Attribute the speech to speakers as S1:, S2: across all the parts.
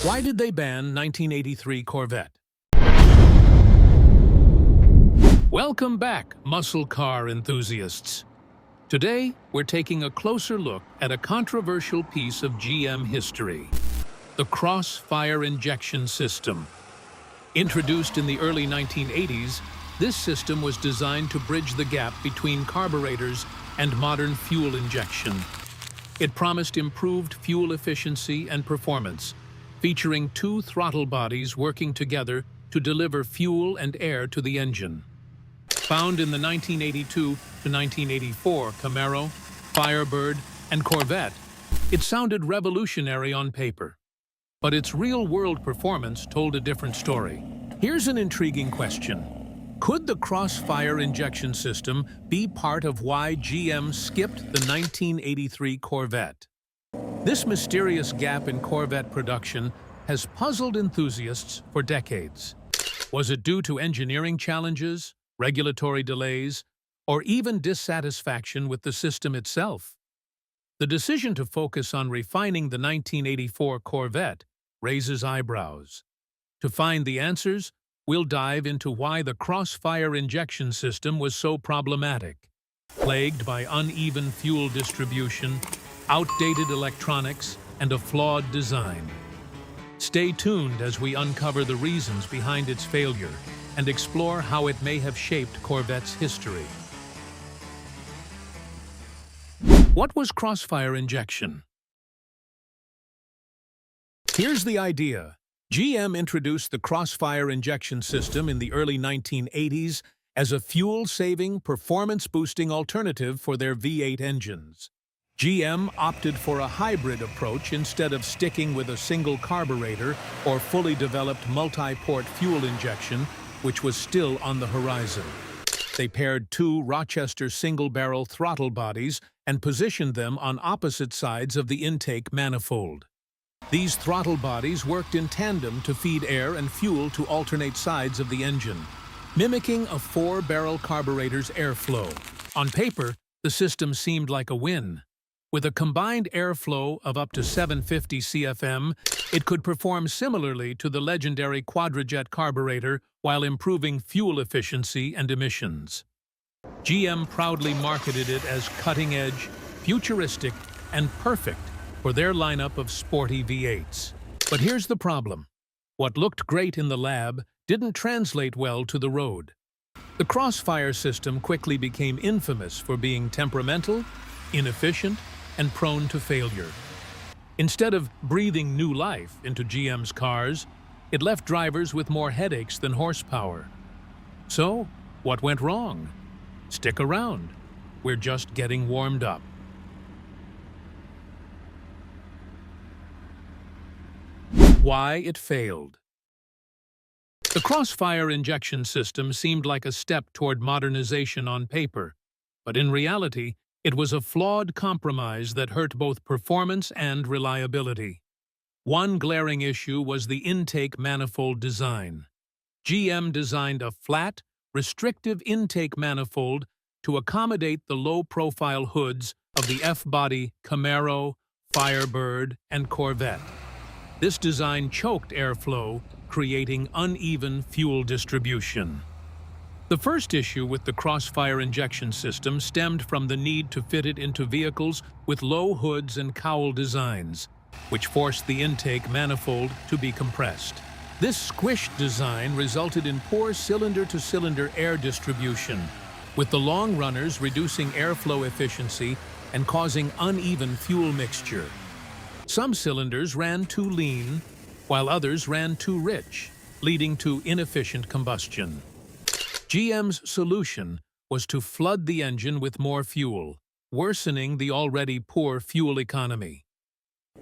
S1: Why did they ban 1983 Corvette? Welcome back, muscle car enthusiasts. Today, we're taking a closer look at a controversial piece of GM history: the crossfire injection system. Introduced in the early 1980s, this system was designed to bridge the gap between carburetors and modern fuel injection. It promised improved fuel efficiency and performance, featuring two throttle bodies working together to deliver fuel and air to the engine. Found in the 1982 to 1984 Camaro, Firebird, and Corvette, it sounded revolutionary on paper. But its real-world performance told a different story. Here's an intriguing question. Could the crossfire injection system be part of why GM skipped the 1983 Corvette? This mysterious gap in Corvette production has puzzled enthusiasts for decades. Was it due to engineering challenges, regulatory delays, or even dissatisfaction with the system itself? The decision to focus on refining the 1984 Corvette raises eyebrows. To find the answers, we'll dive into why the crossfire injection system was so problematic. Plagued by uneven fuel distribution, outdated electronics, and a flawed design. Stay tuned as we uncover the reasons behind its failure and explore how it may have shaped Corvette's history. What was crossfire injection? Here's the idea. GM introduced the crossfire injection system in the early 1980s as a fuel-saving, performance-boosting alternative for their V8 engines. GM opted for a hybrid approach instead of sticking with a single carburetor or fully developed multi-port fuel injection, which was still on the horizon. They paired two Rochester single-barrel throttle bodies and positioned them on opposite sides of the intake manifold. These throttle bodies worked in tandem to feed air and fuel to alternate sides of the engine, mimicking a four-barrel carburetor's airflow. On paper, the system seemed like a win. With a combined airflow of up to 750 CFM, it could perform similarly to the legendary Quadrajet carburetor while improving fuel efficiency and emissions. GM proudly marketed it as cutting-edge, futuristic, and perfect for their lineup of sporty V8s. But here's the problem. What looked great in the lab didn't translate well to the road. The crossfire system quickly became infamous for being temperamental, inefficient, and prone to failure. Instead of breathing new life into GM's cars, it left drivers with more headaches than horsepower. So, what went wrong? Stick around. We're just getting warmed up. Why it failed. The crossfire injection system seemed like a step toward modernization on paper, but in reality, it was a flawed compromise that hurt both performance and reliability. One glaring issue was the intake manifold design. GM designed a flat, restrictive intake manifold to accommodate the low-profile hoods of the F-body Camaro, Firebird, and Corvette. This design choked airflow, creating uneven fuel distribution. The first issue with the crossfire injection system stemmed from the need to fit it into vehicles with low hoods and cowl designs, which forced the intake manifold to be compressed. This squished design resulted in poor cylinder-to-cylinder air distribution, with the long runners reducing airflow efficiency and causing uneven fuel mixture. Some cylinders ran too lean, while others ran too rich, leading to inefficient combustion. GM's solution was to flood the engine with more fuel, worsening the already poor fuel economy.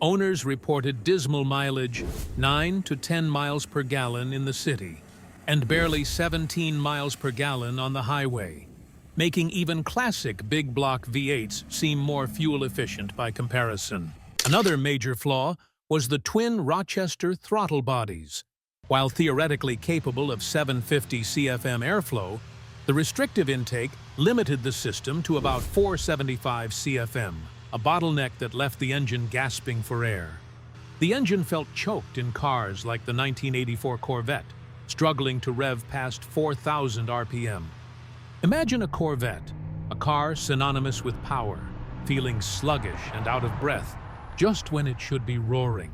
S1: Owners reported dismal mileage 9 to 10 miles per gallon in the city, and barely 17 miles per gallon on the highway, making even classic big block V8s seem more fuel efficient by comparison. Another major flaw was the twin Rochester throttle bodies. While theoretically capable of 750 CFM airflow, the restrictive intake limited the system to about 475 CFM, a bottleneck that left the engine gasping for air. The engine felt choked in cars like the 1984 Corvette, struggling to rev past 4,000 RPM. Imagine a Corvette, a car synonymous with power, feeling sluggish and out of breath just when it should be roaring.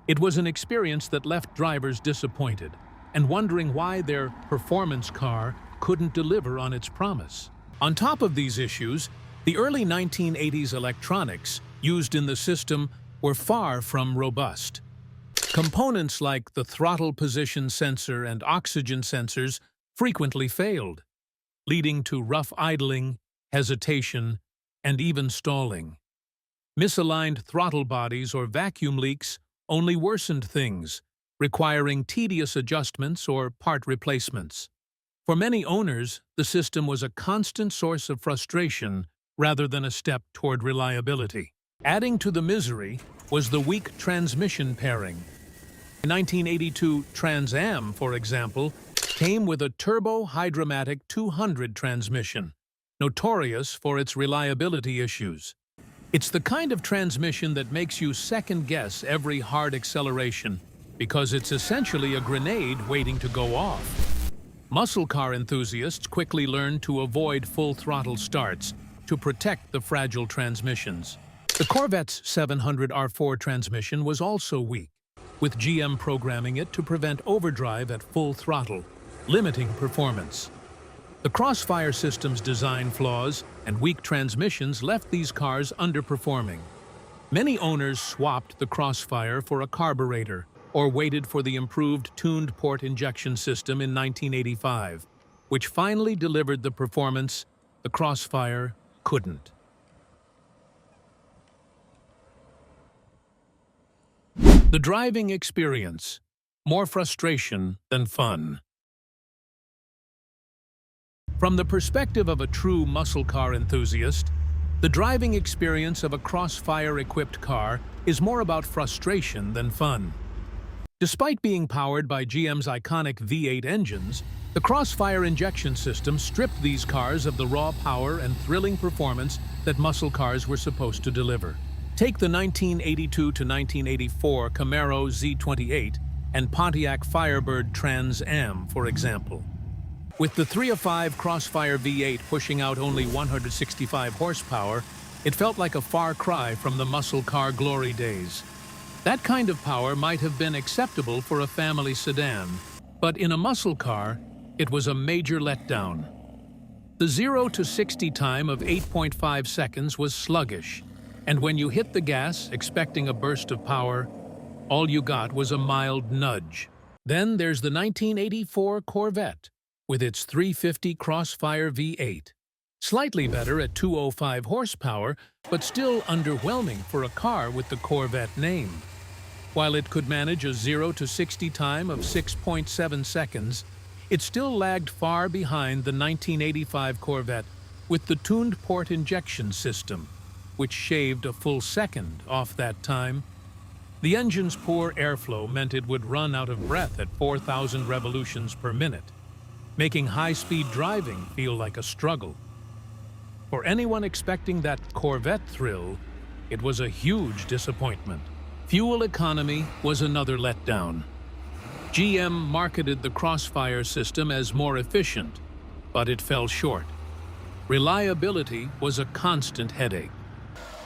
S1: It was an experience that left drivers disappointed and wondering why their performance car couldn't deliver on its promise. On top of these issues, the early 1980s electronics used in the system were far from robust. Components like the throttle position sensor and oxygen sensors frequently failed, leading to rough idling, hesitation, and even stalling. Misaligned throttle bodies or vacuum leaks only worsened things, requiring tedious adjustments or part replacements. For many owners, the system was a constant source of frustration rather than a step toward reliability. Adding to the misery was the weak transmission pairing. The 1982 Trans Am, for example, came with a turbo-hydromatic 200 transmission, notorious for its reliability issues. It's the kind of transmission that makes you second-guess every hard acceleration because it's essentially a grenade waiting to go off. Muscle car enthusiasts quickly learned to avoid full throttle starts to protect the fragile transmissions. The Corvette's 700 R4 transmission was also weak, with GM programming it to prevent overdrive at full throttle, limiting performance. The Crossfire system's design flaws and weak transmissions left these cars underperforming. Many owners swapped the Crossfire for a carburetor or waited for the improved tuned port injection system in 1985, which finally delivered the performance the Crossfire couldn't. The driving experience: more frustration than fun. From the perspective of a true muscle car enthusiast, the driving experience of a Crossfire-equipped car is more about frustration than fun. Despite being powered by GM's iconic V8 engines, the Crossfire injection system stripped these cars of the raw power and thrilling performance that muscle cars were supposed to deliver. Take the 1982 to 1984 Camaro Z28 and Pontiac Firebird Trans Am, for example. With the 305 Crossfire V8 pushing out only 165 horsepower, it felt like a far cry from the muscle car glory days. That kind of power might have been acceptable for a family sedan, but in a muscle car, it was a major letdown. The 0 to 60 time of 8.5 seconds was sluggish, and when you hit the gas expecting a burst of power, all you got was a mild nudge. Then there's the 1984 Corvette, with its 350 Crossfire V8. Slightly better at 205 horsepower, but still underwhelming for a car with the Corvette name. While it could manage a 0 to 60 time of 6.7 seconds, it still lagged far behind the 1985 Corvette with the tuned port injection system, which shaved a full second off that time. The engine's poor airflow meant it would run out of breath at 4,000 revolutions per minute, making high-speed driving feel like a struggle. For anyone expecting that Corvette thrill, it was a huge disappointment. Fuel economy was another letdown. GM marketed the Crossfire system as more efficient, but it fell short. Reliability was a constant headache.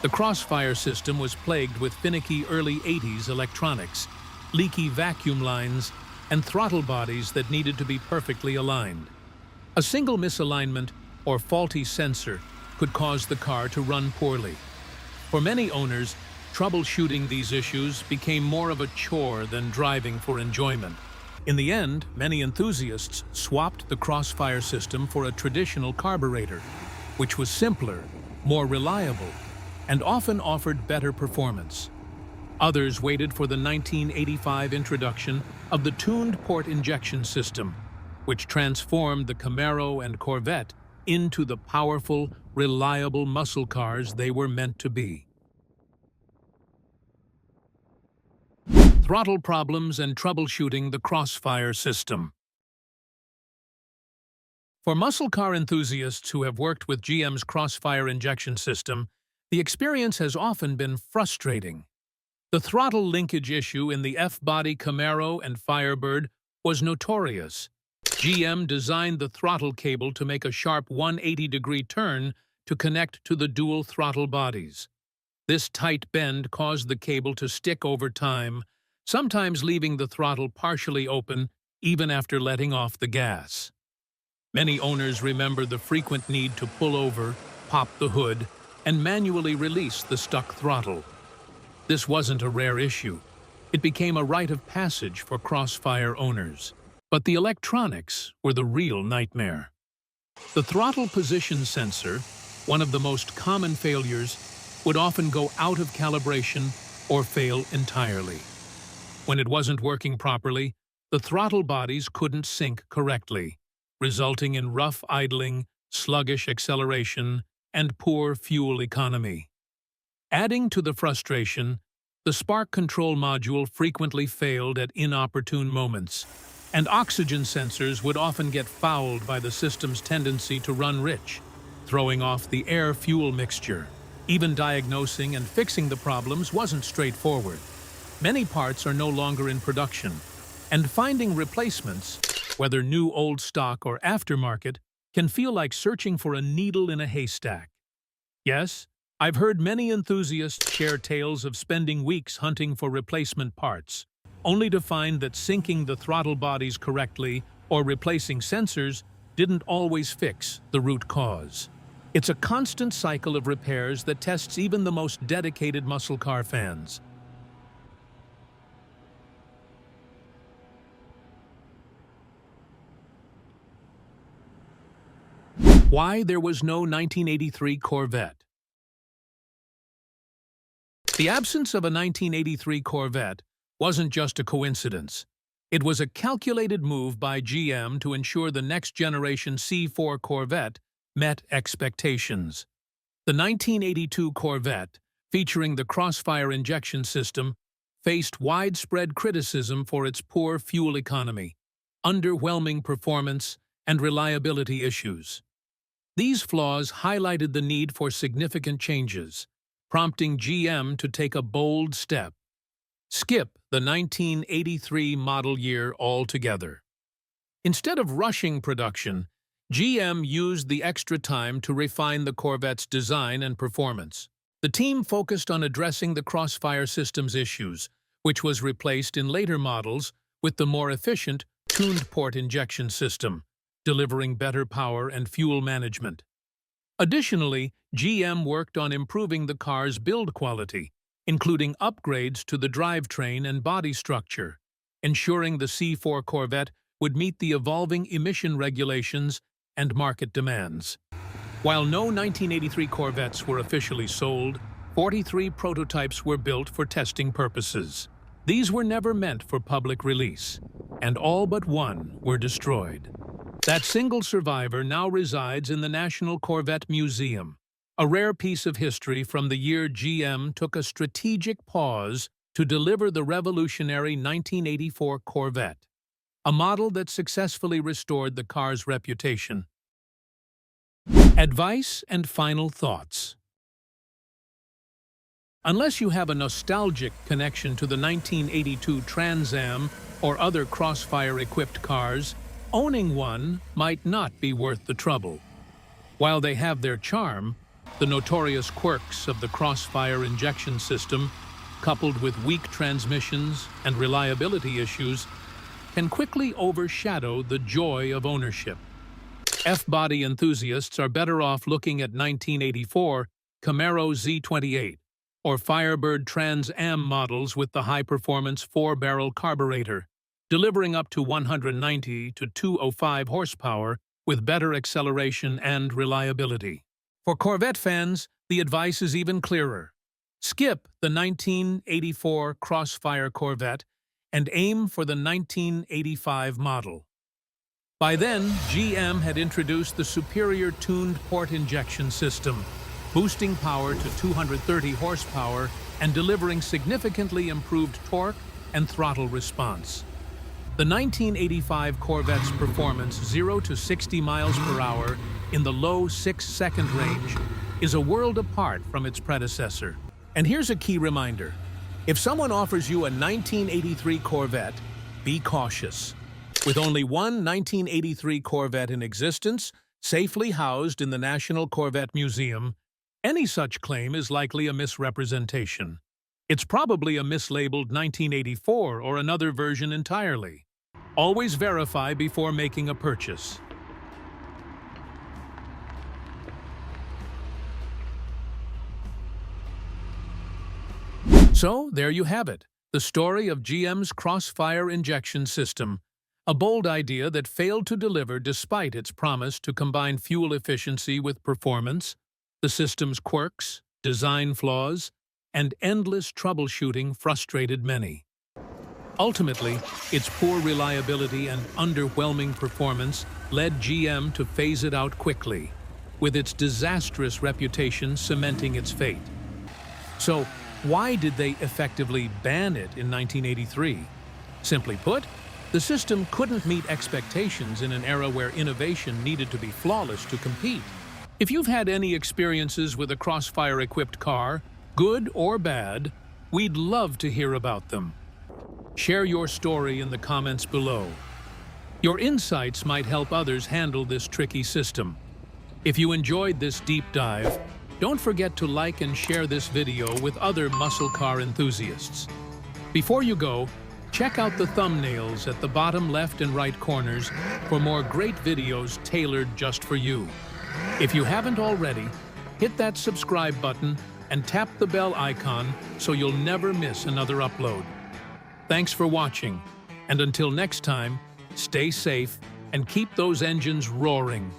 S1: The Crossfire system was plagued with finicky early 80s electronics, leaky vacuum lines, and throttle bodies that needed to be perfectly aligned. A single misalignment or faulty sensor could cause the car to run poorly. For many owners, troubleshooting these issues became more of a chore than driving for enjoyment. In the end, many enthusiasts swapped the Crossfire system for a traditional carburetor, which was simpler, more reliable, and often offered better performance. Others waited for the 1985 introduction of the tuned port injection system, which transformed the Camaro and Corvette into the powerful, reliable muscle cars they were meant to be. Throttle problems and troubleshooting the Crossfire system. For muscle car enthusiasts who have worked with GM's Crossfire injection system, the experience has often been frustrating. The throttle linkage issue in the F-body Camaro and Firebird was notorious. GM designed the throttle cable to make a sharp 180-degree turn to connect to the dual throttle bodies. This tight bend caused the cable to stick over time, sometimes leaving the throttle partially open even after letting off the gas. Many owners remember the frequent need to pull over, pop the hood, and manually release the stuck throttle. This wasn't a rare issue. It became a rite of passage for Crossfire owners. But the electronics were the real nightmare. The throttle position sensor, one of the most common failures, would often go out of calibration or fail entirely. When it wasn't working properly, the throttle bodies couldn't sync correctly, resulting in rough idling, sluggish acceleration, and poor fuel economy. Adding to the frustration, the spark control module frequently failed at inopportune moments, and oxygen sensors would often get fouled by the system's tendency to run rich, throwing off the air-fuel mixture. Even diagnosing and fixing the problems wasn't straightforward. Many parts are no longer in production, and finding replacements, whether new old stock or aftermarket, can feel like searching for a needle in a haystack. Yes, I've heard many enthusiasts share tales of spending weeks hunting for replacement parts, only to find that syncing the throttle bodies correctly or replacing sensors didn't always fix the root cause. It's a constant cycle of repairs that tests even the most dedicated muscle car fans. Why there was no 1983 Corvette. The absence of a 1983 Corvette wasn't just a coincidence. It was a calculated move by GM to ensure the next-generation C4 Corvette met expectations. The 1982 Corvette, featuring the Crossfire injection system, faced widespread criticism for its poor fuel economy, underwhelming performance, and reliability issues. These flaws highlighted the need for significant changes, prompting GM to take a bold step: skip the 1983 model year altogether. Instead of rushing production, GM used the extra time to refine the Corvette's design and performance. The team focused on addressing the Crossfire system's issues, which was replaced in later models with the more efficient, tuned port injection system, delivering better power and fuel management. Additionally, GM worked on improving the car's build quality, including upgrades to the drivetrain and body structure, ensuring the C4 Corvette would meet the evolving emission regulations and market demands. While no 1983 Corvettes were officially sold, 43 prototypes were built for testing purposes. These were never meant for public release, and all but one were destroyed. That single survivor now resides in the National Corvette Museum, a rare piece of history from the year GM took a strategic pause to deliver the revolutionary 1984 Corvette, a model that successfully restored the car's reputation. Advice and final thoughts. Unless you have a nostalgic connection to the 1982 Trans Am or other Crossfire-equipped cars, owning one might not be worth the trouble. While they have their charm, the notorious quirks of the Crossfire injection system, coupled with weak transmissions and reliability issues, can quickly overshadow the joy of ownership. F-body enthusiasts are better off looking at 1984 Camaro Z28 or Firebird Trans Am models with the high-performance 4-barrel carburetor, delivering up to 190 to 205 horsepower with better acceleration and reliability. For Corvette fans, the advice is even clearer. Skip the 1984 Crossfire Corvette and aim for the 1985 model. By then, GM had introduced the superior tuned port injection system, boosting power to 230 horsepower and delivering significantly improved torque and throttle response. The 1985 Corvette's performance 0 to 60 miles per hour in the low 6-second range is a world apart from its predecessor. And here's a key reminder. If someone offers you a 1983 Corvette, be cautious. With only one 1983 Corvette in existence, safely housed in the National Corvette Museum, any such claim is likely a misrepresentation. It's probably a mislabeled 1984 or another version entirely. Always verify before making a purchase. So, there you have it, the story of GM's crossfire injection system, a bold idea that failed to deliver despite its promise to combine fuel efficiency with performance. The system's quirks, design flaws, and endless troubleshooting frustrated many. Ultimately, its poor reliability and underwhelming performance led GM to phase it out quickly, with its disastrous reputation cementing its fate. So, why did they effectively ban it in 1983? Simply put, the system couldn't meet expectations in an era where innovation needed to be flawless to compete. If you've had any experiences with a crossfire-equipped car, good or bad, we'd love to hear about them. Share your story in the comments below. Your insights might help others handle this tricky system. If you enjoyed this deep dive, don't forget to like and share this video with other muscle car enthusiasts. Before you go, check out the thumbnails at the bottom left and right corners for more great videos tailored just for you. If you haven't already, hit that subscribe button and tap the bell icon so you'll never miss another upload. Thanks for watching, and until next time, stay safe and keep those engines roaring.